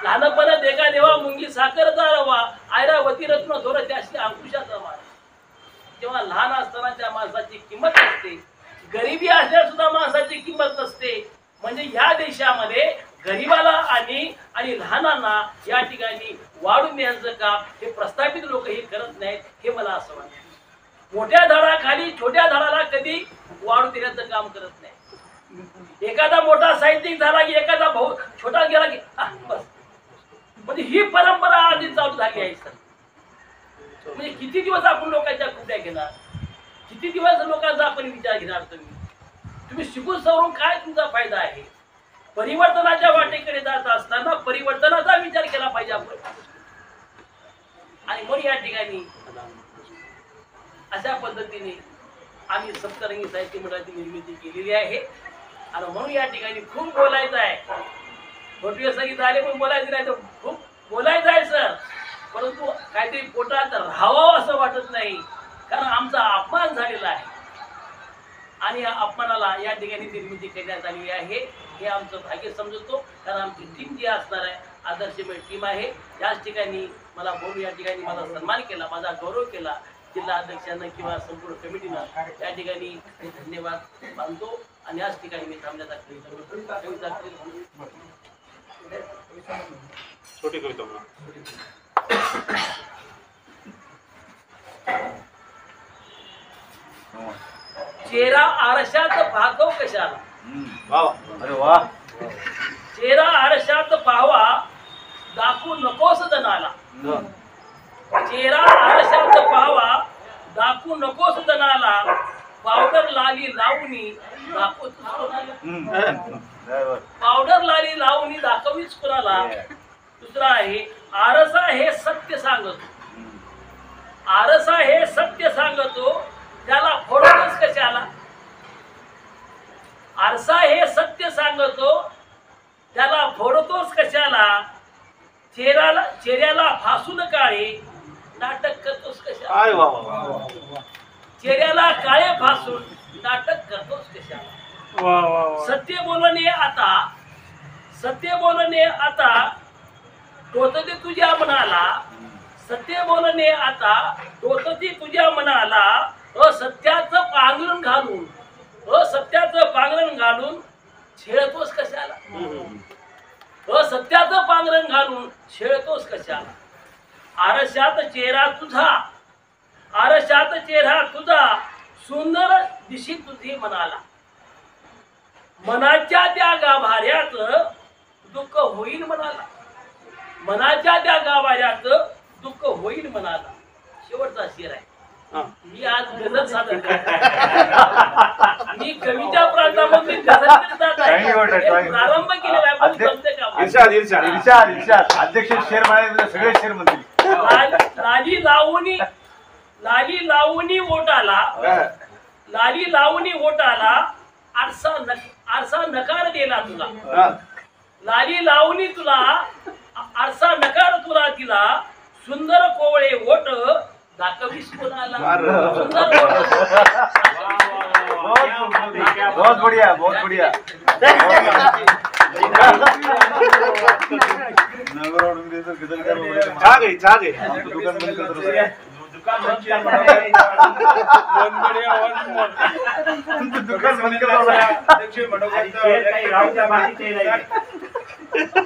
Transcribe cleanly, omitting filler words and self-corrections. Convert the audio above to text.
लहानपणा देखा देवा मुंगी साखरचा रवा ऐरावती रत्न थोर त्याशी अंकुशाचा वार. जेव्हा लहान असताना त्या माणसाची किंमत नसते, गरिबी असल्यास सुद्धा माणसाची किंमत नसते. म्हणजे ह्या देशामध्ये गरीबाला आणि लहानांना या ठिकाणी वाढून द्यायचं काम हे प्रस्थापित लोक हे करत नाहीत, हे मला असं वाटतं. मोठ्या झाडाखाली छोट्या झाडाला कधी वाढू देण्याचं काम करत नाही. एखादा मोठा साहित्यिक झाला की एखादा भाऊ छोटा गेला की बस. म्हणजे ही परंपरा आधी चालू झाली आहे सर. म्हणजे किती दिवस आपण लोकांच्या कुड्या घेणार, किती दिवस लोकांचा आपण विचार घेणार. तुम्ही शिकून सवरून काय तुमचा फायदा आहे. परिवर्तनाच्या वाटेकडे जात असताना परिवर्तनाचा विचार केला पाहिजे आपण. आणि म्हणून या ठिकाणी अशा पद्धतीने आम्ही सप्तरंगी साहित्य मंडळाची निर्मिती केलेली आहे. आणि म्हणून या ठिकाणी खूप बोलायचं आहे. मोठे संगीत आले पण बोलायचं नाही, तर खूप बोलायचं आहे सर. परंतु काहीतरी पोटात राहावं असं वाटत नाही, कारण आमचा अपमान झालेला आहे. आणि या अपमानाला या ठिकाणी निर्मिती करण्यात आलेली आहे. हे आमचं भाग्य समजतो, कारण आमची टीम जी असणार आहे आदर्शमय टीम आहे. याच ठिकाणी मला बोलून या ठिकाणी माझा सन्मान केला, माझा गौरव केला जिल्हा अध्यक्षांना किंवा संपूर्ण कमिटीनं. या ठिकाणी मी धन्यवाद मानतो आणि याच ठिकाणी मी थांबण्याचा छोटी कविता चेहरा आरशात पाहतो कशाला. अरे वा. चेहरा आरशात पाहावा दाखवू नकोस दनाला. चेहरा आरशात पाहावा दाखवू नकोस दनाला. पावडर लाली लावणी दाखवत पावडर लाली लावणी दाखवीच कुणाला. दुसरा आहे आरसा हे सत्य सांगतो. आरसा हे सत्य सांगतो त्याला फोडतोस कशाला. आरसा हे सत्य सांगतो त्याला फोडतोस कशाला. चेहऱ्याला फासून काळे नाटक करतोस कशाला. चेहऱ्याला काळे फासून नाटक करतोस कशाला. सत्य बोलणे आता टोचते तुझ्या मनाला. सत्य बोलणे आता टोचते तुझ्या मनाला. असत्याचं पांघरण घालून छेडतोस कशाला. असत्याचं पांघरण घालून छेडतोस कशाला. आरशात चेहरा तुझा सुंदर दिशी तुझी मनाला. मनाच्या त्या गाभाऱ्यात दुःख होईल मनाला. मनाच्या त्या गाभाऱ्यात दुःख होईल मनाला. शेवटचा शेर आहे. मी आज गजल सादर मी कविता प्रांतामध्ये गजल प्रारंभ केलेला आहे. अध्यक्ष शेर म्हणाले सगळे शेर म्हणतील. लाली लावणी ओटाला आरसा नकार दिला तुला. लाली लावणी तुला आरसा नकार तुला दिला. सुंदर कोवळे ओट दाखवीस कोणाला. बहुत बढ़िया बहुत बढ़िया. छा गई दुकान बंद कर दो. दुकान बंद कर दो.